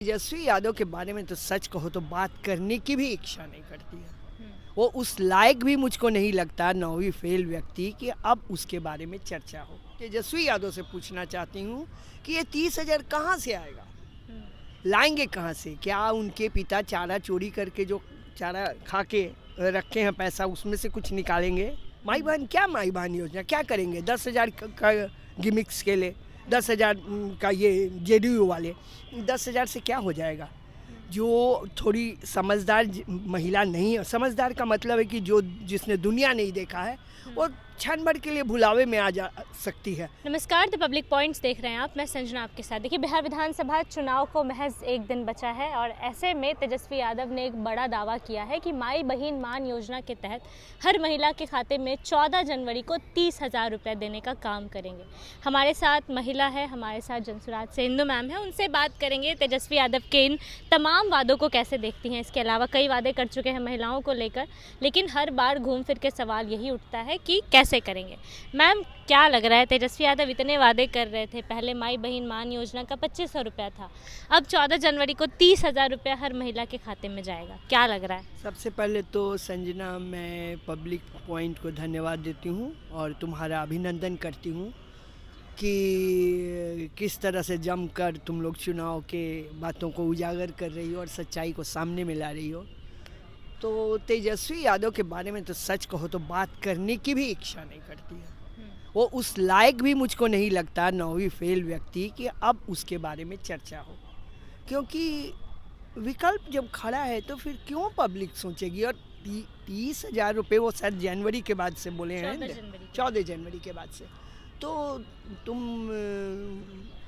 तेजस्वी यादव के बारे में तो सच कहो तो बात करने की भी इच्छा नहीं करती है। वो उस लायक भी मुझको नहीं लगता 9वीं फेल व्यक्ति कि अब उसके बारे में चर्चा हो। तेजस्वी यादव से पूछना चाहती हूँ कि ये 30,000 कहाँ से आएगा, लाएंगे कहाँ से? क्या उनके पिता चारा चोरी करके जो चारा खा के रखे हैं पैसा उसमें से कुछ निकालेंगे? माई बहन, क्या माई बहन योजना क्या करेंगे? 10,000 का गिमिक्स के लिए 10,000 का ये जेडीयू वाले 10,000 से क्या हो जाएगा? जो थोड़ी समझदार महिला नहीं है, समझदार का मतलब है कि जो जिसने दुनिया नहीं देखा है वो क्षण भर के लिए भुलावे में आ जा सकती है। नमस्कार, द पब्लिक पॉइंट्स देख रहे हैं आप। मैं संजना आपके साथ। देखिए, बिहार विधानसभा चुनाव को महज एक दिन बचा है और ऐसे में तेजस्वी यादव ने एक बड़ा दावा किया है कि माई बहिन मान योजना के तहत हर महिला के खाते में 14 जनवरी को 30,000 रुपये देने का काम करेंगे। हमारे साथ महिला है, हमारे साथ जनसुराज से इंदु मैम है, उनसे बात करेंगे तेजस्वी यादव के इन तमाम वादों को कैसे देखती हैं। इसके अलावा कई वादे कर चुके हैं महिलाओं को लेकर, लेकिन हर बार घूम फिर के सवाल यही उठता है कि कैसे करेंगे। मैम, क्या लग रहा है, तेजस्वी यादव इतने वादे कर रहे थे, पहले माई बहिन मान योजना का 2,500 रुपया था, अब 14 जनवरी को 30,000 रुपया हर महिला के खाते में जाएगा, क्या लग रहा है? सबसे पहले तो संजना, मैं पब्लिक पॉइंट को धन्यवाद देती हूँ और तुम्हारा अभिनंदन करती हूँ कि किस तरह से जमकर तुम लोग चुनाव के बातों को उजागर कर रही हो और सच्चाई को सामने में ला रही हो। तो तेजस्वी यादव के बारे में तो सच कहो तो बात करने की भी इच्छा नहीं करती है। वो उस लायक भी मुझको नहीं लगता 9वीं फेल व्यक्ति कि अब उसके बारे में चर्चा हो, क्योंकि विकल्प जब खड़ा है तो फिर क्यों पब्लिक सोचेगी? और 30,000 रुपये वो शायद जनवरी के बाद से बोले हैं, 14 जनवरी के बाद से। तो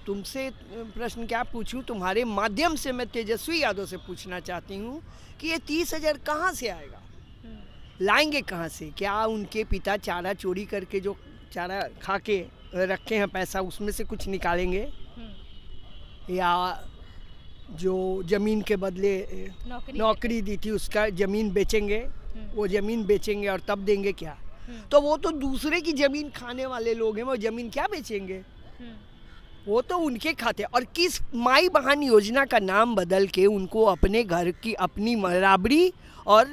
तुमसे प्रश्न क्या पूछूं, तुम्हारे माध्यम से मैं तेजस्वी यादव से पूछना चाहती हूँ कि ये 30,000 कहाँ से आएगा, लाएंगे कहाँ से? क्या उनके पिता चारा चोरी करके जो चारा खा के रखे हैं पैसा उसमें से कुछ निकालेंगे, या जो ज़मीन के बदले नौकरी दी थी उसका ज़मीन बेचेंगे, वो ज़मीन बेचेंगे और तब देंगे क्या? तो वो तो दूसरे की ज़मीन खाने वाले लोग हैं, वो ज़मीन क्या बेचेंगे? वो तो उनके खाते। और किस माई बहन योजना का नाम बदल के उनको अपने घर की अपनी बराबरी और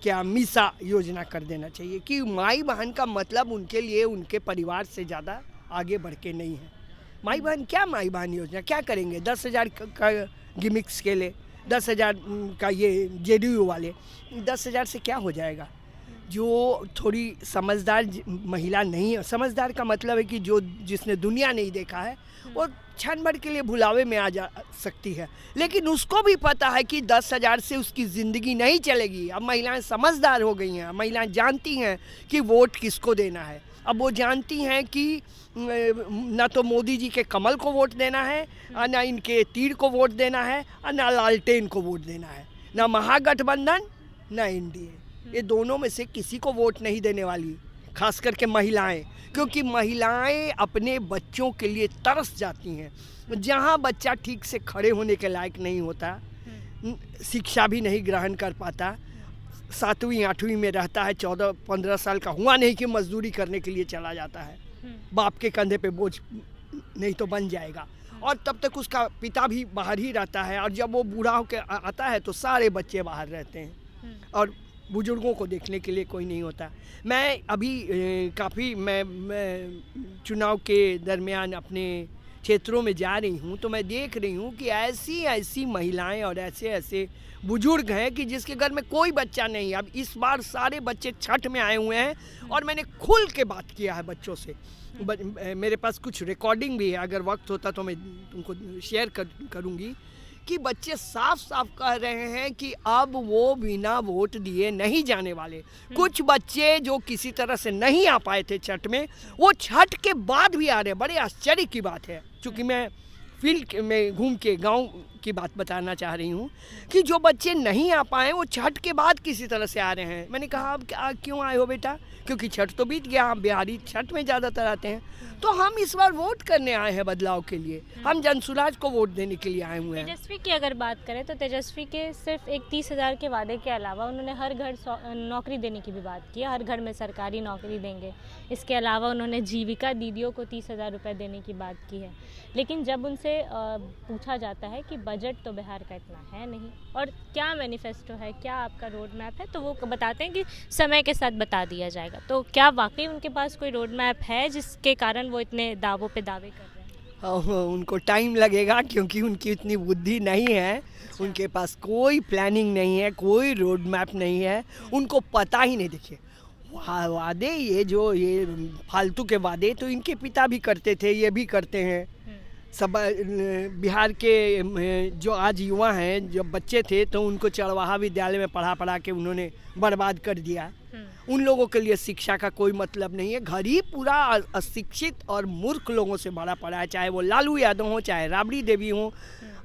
क्या मीसा योजना कर देना चाहिए कि माई बहन का मतलब उनके लिए उनके परिवार से ज़्यादा आगे बढ़ के नहीं है। माई बहन, क्या माई बहन योजना क्या करेंगे? 10,000 का गिमिक्स के लिए 10,000 का ये जेडीयू वाले 10,000 से क्या हो जाएगा? जो थोड़ी समझदार महिला नहीं है, समझदार का मतलब है कि जो जिसने दुनिया नहीं देखा है वो क्षण भर के लिए भुलावे में आ जा सकती है, लेकिन उसको भी पता है कि 10,000 से उसकी ज़िंदगी नहीं चलेगी। अब महिलाएं समझदार हो गई हैं, महिलाएं जानती हैं कि वोट किसको देना है। अब वो जानती हैं कि ना तो मोदी जी के कमल को वोट देना है, ना इनके तीर को वोट देना है, और ना लालटेन को वोट देना है, ना महागठबंधन ना एनडीए। ये दोनों में से किसी को वोट नहीं देने वाली, खास करके महिलाएं, क्योंकि महिलाएं अपने बच्चों के लिए तरस जाती हैं। जहां बच्चा ठीक से खड़े होने के लायक नहीं होता, शिक्षा भी नहीं ग्रहण कर पाता, 7वीं 8वीं में रहता है, 14-15 साल का हुआ नहीं कि मजदूरी करने के लिए चला जाता है, बाप के कंधे पे बोझ नहीं तो बन जाएगा, और तब तक उसका पिता भी बाहर ही रहता है, और जब वो बूढ़ा होकर आता है तो सारे बच्चे बाहर रहते हैं और बुजुर्गों को देखने के लिए कोई नहीं होता। मैं अभी काफ़ी मैं चुनाव के दरमियान अपने क्षेत्रों में जा रही हूँ, तो मैं देख रही हूँ कि ऐसी महिलाएं और ऐसे बुजुर्ग हैं कि जिसके घर में कोई बच्चा नहीं। अब इस बार सारे बच्चे छठ में आए हुए हैं और मैंने खुल के बात किया है बच्चों से। मेरे पास कुछ रिकॉर्डिंग भी है, अगर वक्त होता तो मैं तुमको शेयर करूँगी कि बच्चे साफ साफ कह रहे हैं कि अब वो बिना वोट दिए नहीं जाने वाले। कुछ बच्चे जो किसी तरह से नहीं आ पाए थे छठ में, वो छठ के बाद भी आ रहे हैं। बड़े आश्चर्य की बात है, क्योंकि मैं फील्ड में घूम के गांव की बात बताना चाह रही हूँ कि जो बच्चे नहीं आ पाए वो छठ के बाद किसी तरह से आ रहे हैं। मैंने कहा, अब क्यों आए हो बेटा? क्योंकि छठ तो बीत गया, हम बिहारी छठ में ज़्यादातर आते हैं, तो हम इस बार वोट करने आए हैं बदलाव के लिए, हम जनसुराज को वोट देने के लिए आए हुए हैं। तेजस्वी की अगर बात करें तो तेजस्वी के सिर्फ एक 30,000 के वादे के अलावा उन्होंने हर घर नौकरी देने की भी बात की है, हर घर में सरकारी नौकरी देंगे। इसके अलावा उन्होंने जीविका दीदियों को 30,000 रुपये देने की बात की है। लेकिन जब उनसे पूछा जाता है कि बजट तो बिहार का इतना है नहीं, और क्या मैनिफेस्टो है, क्या आपका रोड मैप है, तो वो बताते हैं कि समय के साथ बता दिया जाएगा। तो क्या वाकई उनके पास कोई रोड मैप है जिसके कारण वो इतने दावों पे दावे कर रहे हैं? उनको टाइम लगेगा क्योंकि उनकी इतनी बुद्धि नहीं है, उनके पास कोई प्लानिंग नहीं है, कोई रोड मैप नहीं है, उनको पता ही नहीं। देखिए वादे ये फालतू के वादे तो इनके पिता भी करते थे, ये भी करते हैं सब। बिहार के जो आज युवा हैं, जब बच्चे थे तो उनको चरवाहा विद्यालय में पढ़ा के उन्होंने बर्बाद कर दिया। उन लोगों के लिए शिक्षा का कोई मतलब नहीं है। घर ही पूरा अशिक्षित और मूर्ख लोगों से भरा पड़ा है, चाहे वो लालू यादव हो, चाहे राबड़ी देवी हो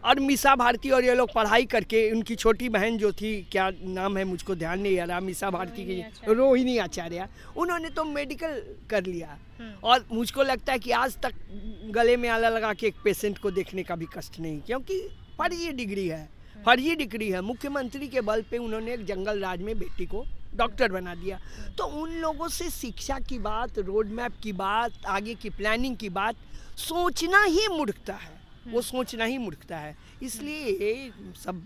और मीसा भारती। और ये लोग पढ़ाई करके, उनकी छोटी बहन जो थी, क्या नाम है मुझको ध्यान नहीं आ रहा, मीसा भारती की, रोहिणी आचार्य, उन्होंने तो मेडिकल कर लिया। और मुझको लगता है कि आज तक गले में आला लगा के एक पेशेंट को देखने का भी कष्ट नहीं, क्योंकि फर्जी डिग्री है। मुख्यमंत्री के बल पे उन्होंने एक जंगल राज में बेटी को डॉक्टर बना दिया। तो उन लोगों से शिक्षा की बात, रोड मैप की बात, आगे की प्लानिंग की बात सोचना ही मूर्खता है, वो सोचना ही मूर्खता है। इसलिए ये सब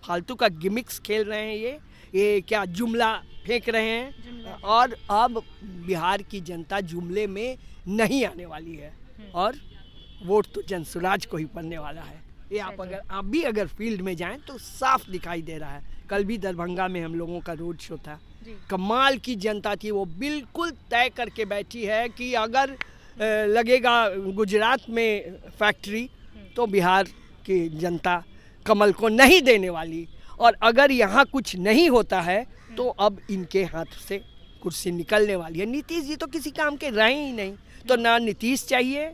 फालतू का गिमिक्स खेल रहे हैं, ये क्या जुमला फेंक रहे हैं। और अब बिहार की जनता जुमले में नहीं आने वाली है और वोट तो जनसुराज को ही पड़ने वाला है। ये आप भी अगर फील्ड में जाएं तो साफ दिखाई दे रहा है। कल भी दरभंगा में हम लोगों का रोड शो था, कमाल की जनता थी। वो बिल्कुल तय करके बैठी है कि अगर लगेगा गुजरात में फैक्ट्री तो बिहार की जनता कमल को नहीं देने वाली, और अगर यहाँ कुछ नहीं होता है तो अब इनके हाथ से कुर्सी निकलने वाली है। नीतीश जी तो किसी काम के रहे ही नहीं, तो ना नीतीश चाहिए,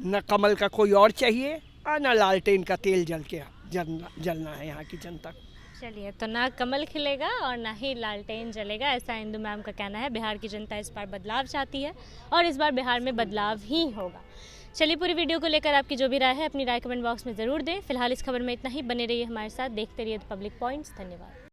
ना कमल का कोई और चाहिए, और ना लालटेन का तेल जलना है यहाँ की जनता को। चलिए, तो ना कमल खिलेगा और ना ही लालटेन जलेगा, ऐसा इंदु मैम का कहना है। बिहार की जनता इस बार बदलाव चाहती है और इस बार बिहार में बदलाव ही होगा। चलिए, पूरी वीडियो को लेकर आपकी जो भी राय है अपनी राय कमेंट बॉक्स में ज़रूर दें। फिलहाल इस खबर में इतना ही। बने रहिए हमारे साथ, देखते रहिए द पब्लिक पॉइंट्स। धन्यवाद।